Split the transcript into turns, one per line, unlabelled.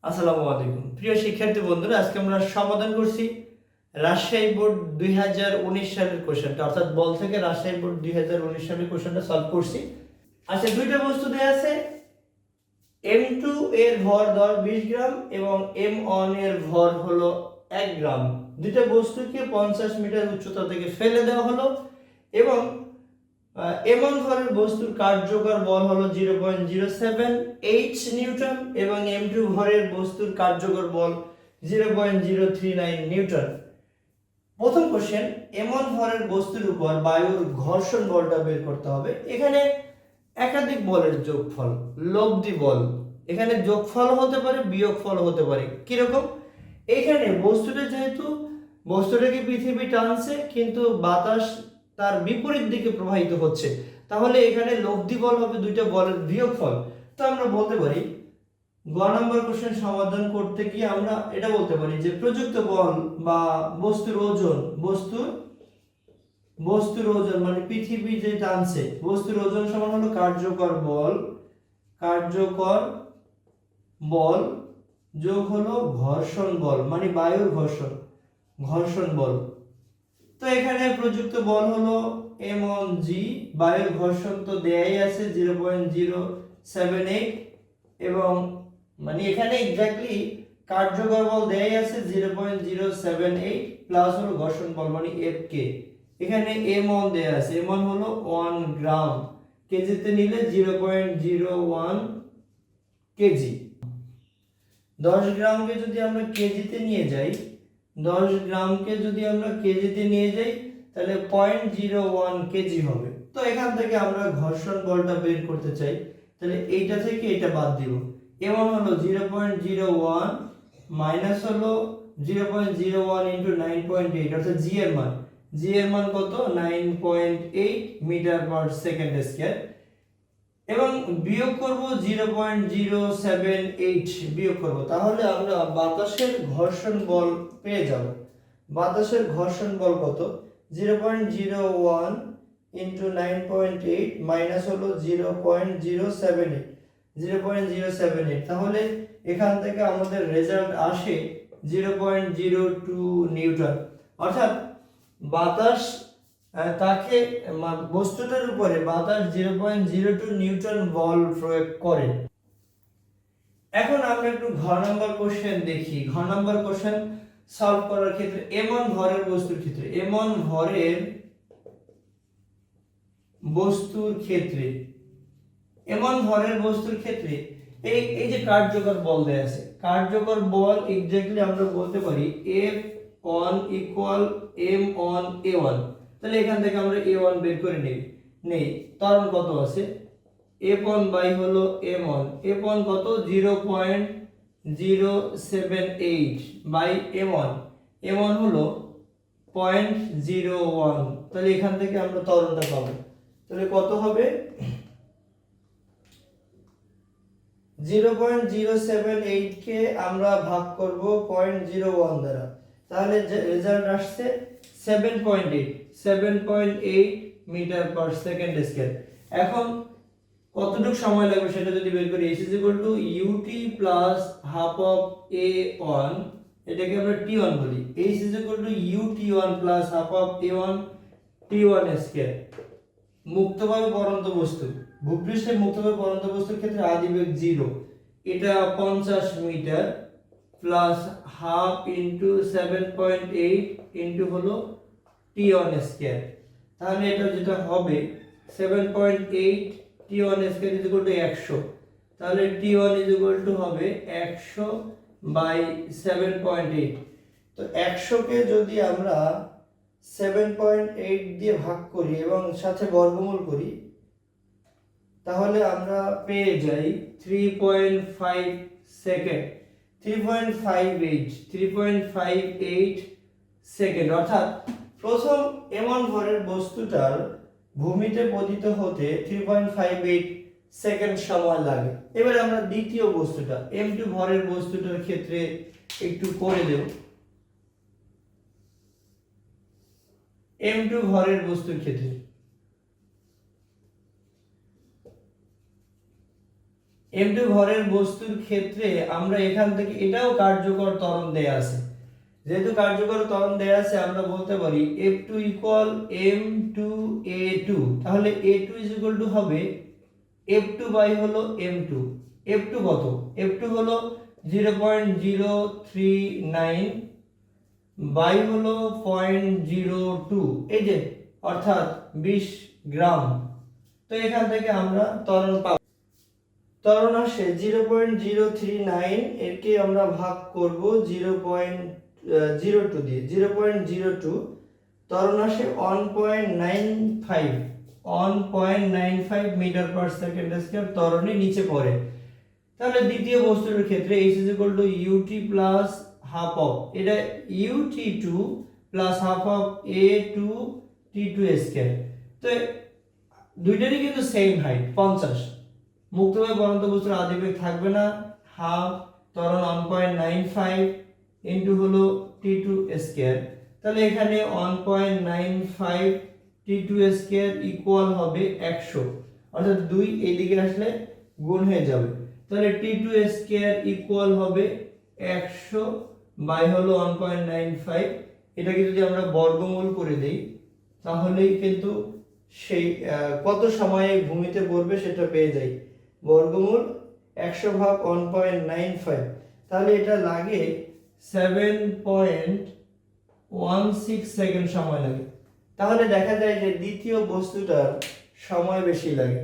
আসসালামু আলাইকুম প্রিয় শিক্ষার্থী বন্ধুরা, আজকে আমরা সমাধান করছি রাজশাহী বোর্ড 2019 সালের কোশ্চেনটা, অর্থাৎ বল থেকে রাজশাহী বোর্ড 2019 সালের কোশ্চেনটা সলভ করছি। আচ্ছা, দুইটা বস্তু দেয়া আছে। M2 এর ভর 20 গ্রাম এবং M1 এর ভর হলো 1 গ্রাম। দুইটা বস্তুকে 50 মিটার উচ্চতা থেকে ফেলে দেওয়া হলো এবং M1 ভরের বস্তুর কার্যকর বল হলো 0.078 নিউটন এবং M2 ভরের বস্তুর কার্যকর বল 0.039 নিউটন। প্রথম কোশ্চেন, M1 ভরের বস্তুর উপর বায়ুর ঘর্ষণ বলটা বের করতে হবে। এখানে একাধিক বলের যোগফল, লব্ধি বল। এখানে যোগফল হতে পারে, বিয়োগফল হতে পারে। কিরকম? এখানে বস্তুটাকে পৃথিবী টানছে কিন্তু বাতাস তার বিপরীত দিকে প্রবাহিত হচ্ছে, তাহলে এখানে লব্ধি বল হবে দুইটা বলের বিয়োগফল। তো আমরা বলতে পারি গ নম্বর কোশ্চেন সমাধান করতে গিয়ে আমরা এটা বলতে পারি যে প্রযুক্ত বল বা বস্তুর ওজন মানে পৃথিবী যে টানছে, বস্তুর ওজন সমান হলো কার্যকর বল যোগ হলো ঘর্ষণ বল মানে বায়ুর ঘর্ষণ বল। তো এখানে প্রযুক্ত বল হলো m1g, বায়ুর ঘর্ষণ তো দেয়াই আছে 0.078 এবং মানে এখানে এক্স্যাক্টলি কার্যকর বল দেয়াই আছে 0.078 প্লাস হলো ঘর্ষণ বল মানে fk। এখানে m1 দেয়া আছে, m1 হলো 1 গ্রাম, কেজিতে নিলে 0.01 কেজি। 10 গ্রামকে যদি আমরা কেজিতে নিয়ে যাই, 10 গ্রামকে যদি আমরা কেজিতে নিয়ে যাই তাহলে 0.01 কেজি হবে। তো এখান থেকে আমরা ঘর্ষণ বলটা বের করতে চাই, তাহলে এইটা থেকে এটা বাদ দিব। এমন হলো 0.01 মাইনাস হলো 0.01 ইনটু 9.8, অর্থাৎ জি এর মান কত? 9.8 মিটার পার সেকেন্ড স্কয়ার এবং বিয়োগ করব 0.078 বিয়োগ করব, তাহলে আমরা বাতাসের ঘর্ষণ বল পেয়ে যাব। বাতাসের ঘর্ষণ বল কত? 0.01 ইনটু 9.8 মাইনাস হলো 0.078, তাহলে এখান থেকে আমাদের রেজাল্ট আসে 0.02 নিউটন। অর্থাৎ বাতাস তাকে বস্তুটার উপরে বাতাস 0.02 নিউটন বল প্রয়োগ করে। এখন আমরা একটু ঘ নম্বর কোশ্চেন দেখি। ঘ নম্বর কোশ্চেন সলভ করার ক্ষেত্রে m1 ভরের বস্তুর ক্ষেত্রে এই যে কার্যকর বল দেয়া আছে, কার্যকর বল এক্স্যাক্টলি আমরা বলতে পারি F1 ইকুয়াল m1 a1। তাহলে এখান থেকে আমরা a1 বের করে নেই। ত্বরণ কত আছে? F1 বাই হলো m1, F1 কত? 0.078 বাই m1 হলো 0.01। তাহলে এখান থেকে আমরা ত্বরণটা পাবো। তাহলে কত হবে? 0.078 কে আমরা ভাগ করব 0.01 দ্বারা, তাহলে রেজাল্ট আসছে 7.8 মিটার পার সেকেন্ড স্কয়ার। এখন কতটুকু সময় লাগবে সেটা যদি বের করি, h ut plus half of a1, এটাকে আমরা t1 বলি। h ut1 plus half of a1 t1 square. মুক্তভাবে পড়ন্ত বস্তু, ভূপৃষ্ঠে মুক্তভাবে পড়ন্ত বস্তুর ক্ষেত্রে আদিবেগ 0, এটা 50 metre plus half into 7.8 into হলো t1 স্কয়ার। তাহলে এটা যেটা হবে 7.8 t1 square is equal to 100। তাহলে t1 ইজ ইকুয়াল টু হবে 100 বাই 7.8। তো 100 কে যদি আমরা 7.8 দিয়ে ভাগ করি এবং সাথে বর্গমূল করি, তাহলে আমরা পেয়ে যাই 3.5 সেকেন্ড, 3.58 সেকেন্ড। অর্থাৎ প্রথম m1 ভরের বস্তুটার ভূমিতে পতিত হতে 3.58 সেকেন্ড সময় লাগে। এবার আমরা দ্বিতীয় বস্তুটা m2 ভরের বস্তুটার ক্ষেত্রে একটু করে দেব। m2 ভরের বস্তুর ক্ষেত্রে m2 ভরের বস্তুর ক্ষেত্রে আমরা এখান থেকে এটাও কার্যকর ত্বরণ দেয়া আছে, যেহেতু কার্যকর ত্বরণ দেয়া আছে আমরা বলতে পারি F2 ইকুয়াল m2a2, তাহলে a2 ইজ ইকুয়াল টু হবে F2 বাই হলো m2। F2 কত? F2 হলো 0.039 বাই হলো 0.02, এই যে অর্থাৎ 20 গ্রাম। তো এখান থেকে আমরা ত্বরণ পাবো, ত্বরণ আসে 0.039, এরকে আমরা ভাগ করব 0.02 দিয়ে, 0.02 ত্বরণ আসে 1.95 মিটার পার সেকেন্ড স্কয়ার ত্বরণে নিচে পড়ে। তাহলে দ্বিতীয় বস্তুর ক্ষেত্রে h is equal to ut plus half of, এটা ut2 plus half of a2 t2 square. তো দুইটারই কিন্তু সেম হাইট 50, মুক্তভাবে বলন্ত বস্তুর আদিবেগ থাকবে না, হাফ ত্বরণ 1.95 ইনটু হলো t2 স্কয়ার, তাহলে এখানে 1.95 t2 স্কয়ার ইকুয়াল হবে 100, অর্থাৎ 2 এদিকে আসলে গুণ হয়ে যাবে, তাহলে t2 স্কয়ার ইকুয়াল হবে 100 বাই হলো 1.95। এটাকে যদি আমরা বর্গমূল করে দেই তাহলেই কিন্তু সেই কত সময়ে ভূমিতে পড়বে সেটা পেয়ে যাই। বর্গমূল 100 ভাগ 1.95, তাহলে এটা লাগে 7.16 সেকেন্ড সময় লাগে। তাহলে দেখা যায় যে দ্বিতীয় বস্তুটার সময় বেশি লাগে।